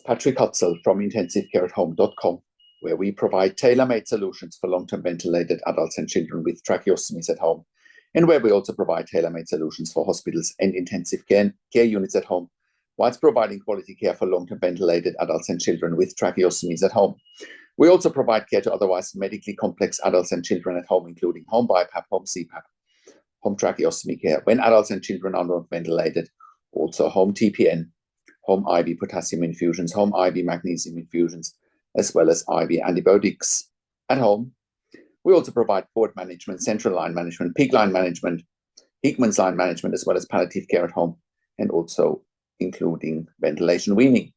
Patrik Hutzel from intensivecareathome.com, where we provide tailor-made solutions for long-term ventilated adults and children with tracheostomies at home, and where we also provide tailor-made solutions for hospitals and intensive care units at home, whilst providing quality care for long-term ventilated adults and children with tracheostomies at home. We also provide care to otherwise medically complex adults and children at home, including home BIPAP, home CPAP, home tracheostomy care when adults and children are not ventilated, also home TPN, home IV potassium infusions, home IV magnesium infusions, as well as IV antibiotics at home. We also provide port management, central line management, PICC line management, Hickman's line management, as well as palliative care at home, and also including ventilation weaning.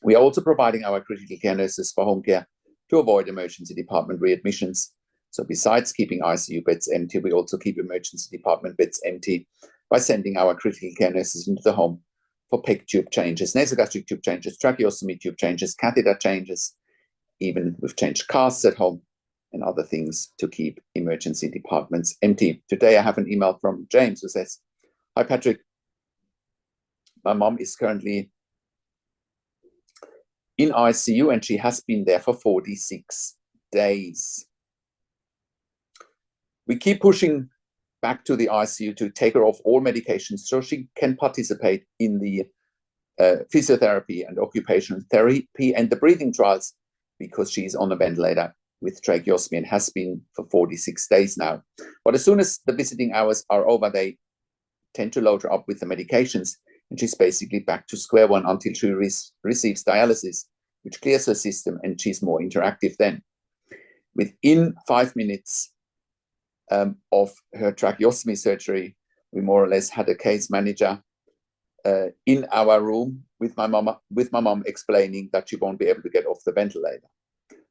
We are also providing our critical care nurses for home care to avoid emergency department readmissions. So besides keeping ICU beds empty, we also keep emergency department beds empty by sending our critical care nurses into the home for PICC tube changes, nasogastric tube changes, tracheostomy tube changes, catheter changes. Even we've changed casts at home and other things to keep emergency departments empty. Today I have an email from James who says, "Hi Patrik, my mom is currently in ICU and she has been there for 46 days. We keep pushing back to the ICU to take her off all medications so she can participate in the physiotherapy and occupational therapy and the breathing trials because she's on a ventilator with tracheostomy and has been for 46 days now. But as soon as the visiting hours are over, they tend to load her up with the medications and she's basically back to square one until she receives dialysis, which clears her system and she's more interactive then. Within 5 minutes of her tracheostomy surgery, we more or less had a case manager in our room with my mom explaining that she won't be able to get off the ventilator.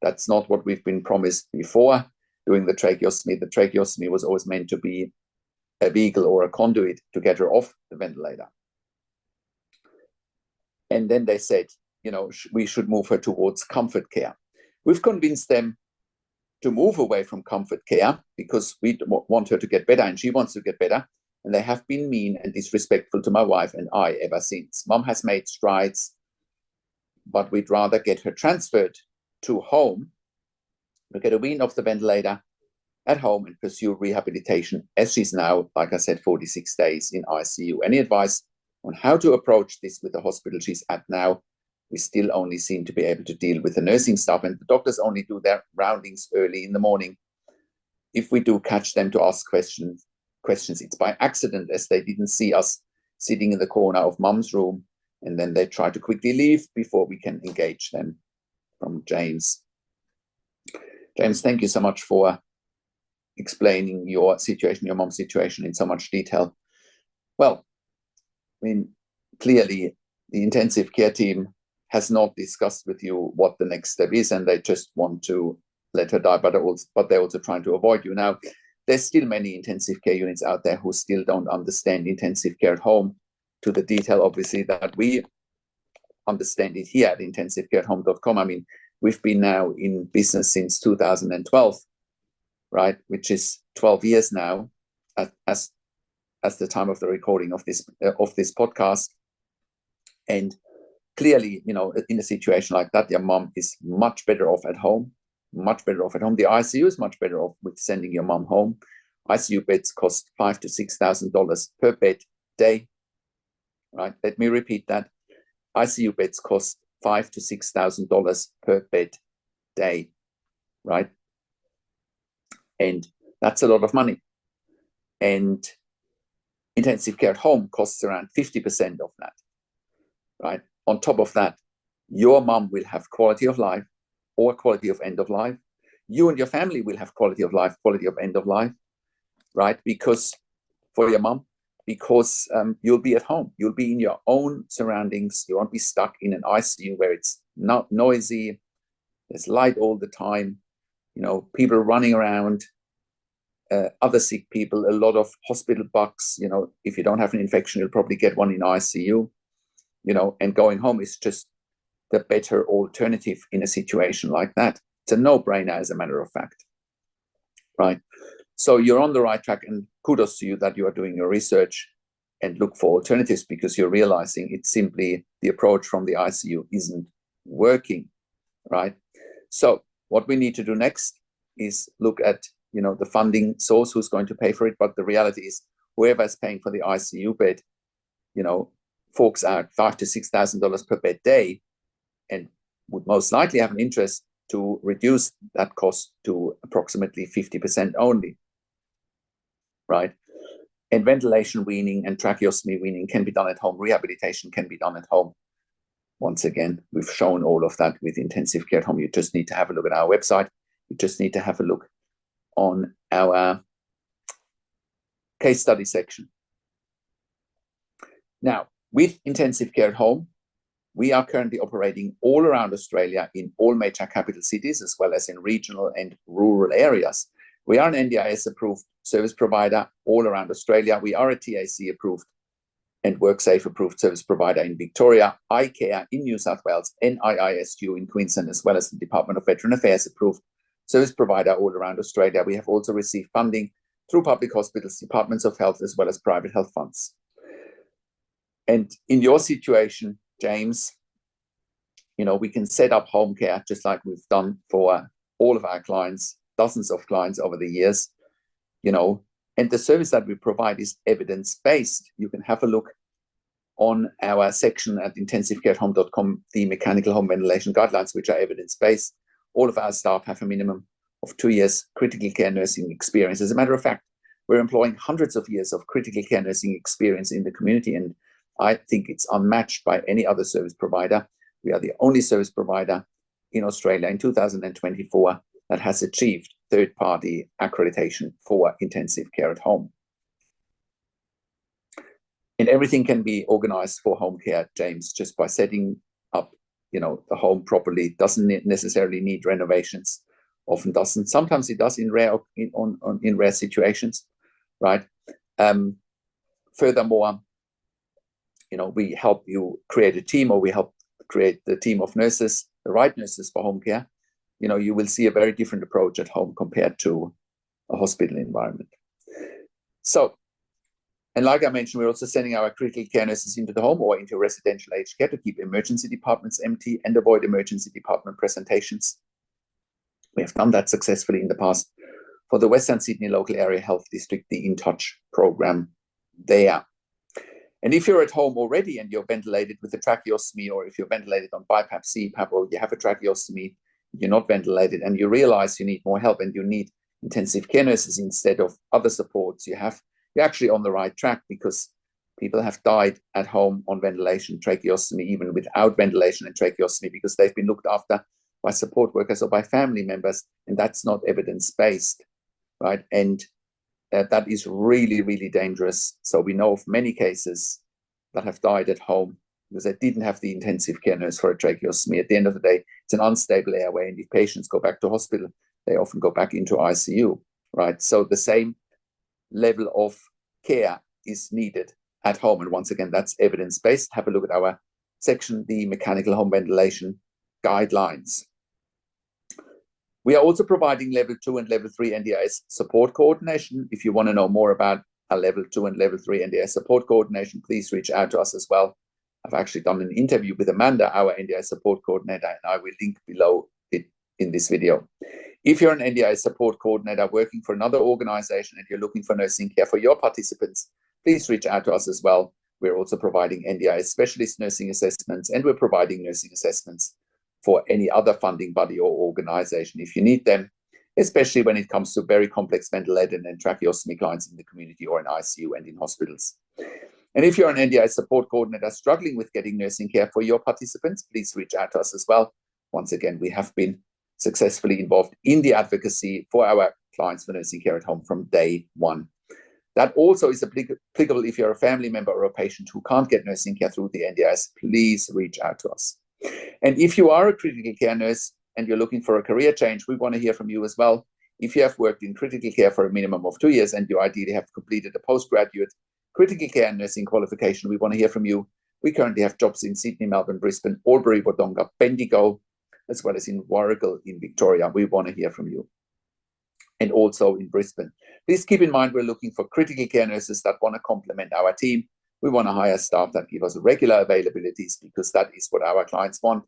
That's not what we've been promised before doing the tracheostomy. The tracheostomy was always meant to be a vehicle or a conduit to get her off the ventilator. And then they said, we should move her towards comfort care. We've convinced them to move away from comfort care because we want her to get better and she wants to get better. And they have been mean and disrespectful to my wife and I ever since. Mom has made strides, but we'd rather get her transferred to home, to get her weaned off the ventilator at home and pursue rehabilitation as she's now, like I said, 46 days in ICU. Any advice on how to approach this with the hospital she's at now? We still only seem to be able to deal with the nursing staff and the doctors only do their roundings early in the morning. If we do catch them to ask questions, it's by accident as they didn't see us sitting in the corner of Mum's room and then they try to quickly leave before we can engage them." From James. James, thank you so much for explaining your situation, your mom's situation in so much detail. Well, clearly the intensive care team has not discussed with you what the next step is and they just want to let her die, but they're also trying to avoid you. Now, there's still many intensive care units out there who still don't understand intensive care at home to the detail, obviously, that we understand it here at intensivecareathome.com. We've been now in business since 2012, right? Which is 12 years now as the time of the recording of this podcast. And clearly, in a situation like that, your mom is much better off at home, much better off at home. The ICU is much better off with sending your mom home. ICU beds cost $5,000 to $6,000 per bed day, right? Let me repeat that. ICU beds cost $5,000 to $6,000 per bed day, right? And that's a lot of money. And intensive care at home costs around 50% of that, right? On top of that, your mom will have quality of life or quality of end of life. You and your family will have quality of life, quality of end of life, right? Because for your mom, because you'll be at home. You'll be in your own surroundings. You won't be stuck in an ICU where it's not noisy. There's light all the time. People running around, other sick people, a lot of hospital bugs. If you don't have an infection, you'll probably get one in ICU. And going home is just the better alternative in a situation like that. It's a no-brainer, as a matter of fact, right? So you're on the right track, and kudos to you that you are doing your research and look for alternatives, because you're realizing it's simply the approach from the ICU isn't working, right? So what we need to do next is look at, the funding source, who's going to pay for it. But the reality is, whoever is paying for the ICU bed, forks out $5,000 to $6,000 per bed day, and would most likely have an interest to reduce that cost to approximately 50% only, right? And ventilation weaning and tracheostomy weaning can be done at home. Rehabilitation can be done at home. Once again, we've shown all of that with intensive care at home. You just need to have a look at our website. You just need to have a look on our case study section. Now, with intensive care at home, we are currently operating all around Australia in all major capital cities, as well as in regional and rural areas. We are an NDIS-approved service provider all around Australia. We are a TAC-approved and WorkSafe-approved service provider in Victoria, iCare in New South Wales, NIISU in Queensland, as well as the Department of Veteran Affairs approved service provider all around Australia. We have also received funding through public hospitals, departments of health, as well as private health funds. And in your situation, James, we can set up home care just like we've done for all of our clients, dozens of clients over the years, and the service that we provide is evidence-based. You can have a look on our section at intensivecareathome.com, the mechanical home ventilation guidelines, which are evidence-based. All of our staff have a minimum of 2 years critical care nursing experience. As a matter of fact, we're employing hundreds of years of critical care nursing experience in the community, and I think it's unmatched by any other service provider. We are the only service provider in Australia in 2024 that has achieved third-party accreditation for intensive care at home. And everything can be organized for home care, James, just by setting up, the home properly. Doesn't necessarily need renovations. Often doesn't. Sometimes it does in rare situations, right? Furthermore, we help you create a team, or we help create the team of nurses, the right nurses for home care. You will see a very different approach at home compared to a hospital environment. So, and like I mentioned, we're also sending our critical care nurses into the home or into residential aged care to keep emergency departments empty and avoid emergency department presentations. We have done that successfully in the past for the Western Sydney Local Area Health District, the In Touch program there. And if you're at home already and you're ventilated with a tracheostomy, or if you're ventilated on BiPAP, CPAP, or you have a tracheostomy, you're not ventilated, and you realize you need more help and you need intensive care nurses instead of other supports, you're actually on the right track, because people have died at home on ventilation, tracheostomy, even without ventilation and tracheostomy, because they've been looked after by support workers or by family members, and that's not evidence-based, right? And that is really, really dangerous. So we know of many cases that have died at home because they didn't have the intensive care nurse for a tracheostomy. At the end of the day, it's an unstable airway, and if patients go back to hospital, they often go back into ICU, right? So the same level of care is needed at home. And once again, that's evidence-based. Have a look at our section, the mechanical home ventilation guidelines. We are also providing level 2 and level 3 NDIS support coordination. If you want to know more about our level 2 and level 3 NDIS support coordination, please reach out to us as well. I've actually done an interview with Amanda, our NDIS support coordinator, and I will link below it in this video. If you're an NDIS support coordinator working for another organization and you're looking for nursing care for your participants, please reach out to us as well. We're also providing NDIS specialist nursing assessments, and we're providing nursing assessments for any other funding body or organization if you need them, especially when it comes to very complex ventilated and tracheostomy clients in the community or in ICU and in hospitals. And if you're an NDIS support coordinator struggling with getting nursing care for your participants, please reach out to us as well. Once again, we have been successfully involved in the advocacy for our clients for nursing care at home from day one. That also is applicable if you're a family member or a patient who can't get nursing care through the NDIS. Please reach out to us. And if you are a critical care nurse and you're looking for a career change, we want to hear from you as well. If you have worked in critical care for a minimum of 2 years and you ideally have completed a postgraduate critical care nursing qualification, we want to hear from you. We currently have jobs in Sydney, Melbourne, Brisbane, Albury, Wodonga, Bendigo, as well as in Warragul in Victoria. We want to hear from you. And also in Brisbane. Please keep in mind we're looking for critical care nurses that want to complement our team. We want to hire staff that give us regular availabilities, because that is what our clients want.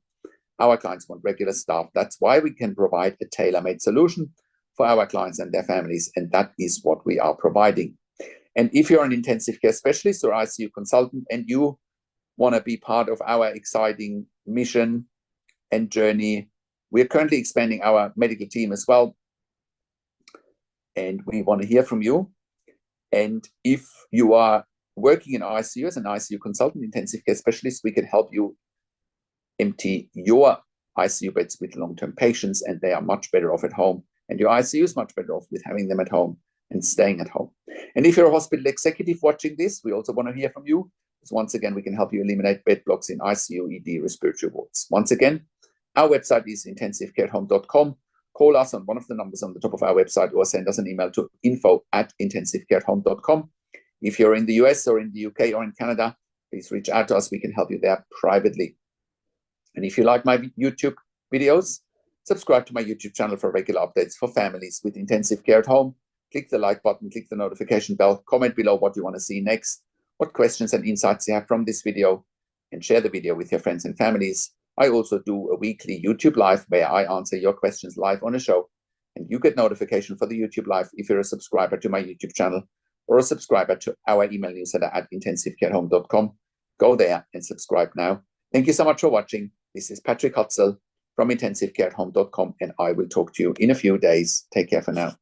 Our clients want regular staff. That's why we can provide a tailor-made solution for our clients and their families, and that is what we are providing. And if you're an intensive care specialist or ICU consultant and you want to be part of our exciting mission and journey, we're currently expanding our medical team as well, and we want to hear from you. And if you are working in ICU as an ICU consultant, intensive care specialist, we can help you empty your ICU beds with long-term patients, and they are much better off at home. And your ICU is much better off with having them at home and staying at home. And if you're a hospital executive watching this, we also want to hear from you, because once again, we can help you eliminate bed blocks in ICU, ED, respiratory wards. Once again, our website is intensivecareathome.com. Call us on one of the numbers on the top of our website, or send us an email to info@intensivecareathome.com. If you're in the US or in the UK or in Canada, please reach out to us. We can help you there privately. And if you like my YouTube videos, subscribe to my YouTube channel for regular updates for families with intensive care at home. Click the like button, click the notification bell, comment below what you want to see next, what questions and insights you have from this video, and share the video with your friends and families. I also do a weekly YouTube live where I answer your questions live on a show, and you get notification for the YouTube live if you're a subscriber to my YouTube channel or a subscriber to our email newsletter at intensivecareathome.com. Go there and subscribe now. Thank you so much for watching. This is Patrik Hutzel from intensivecareathome.com, and I will talk to you in a few days. Take care for now.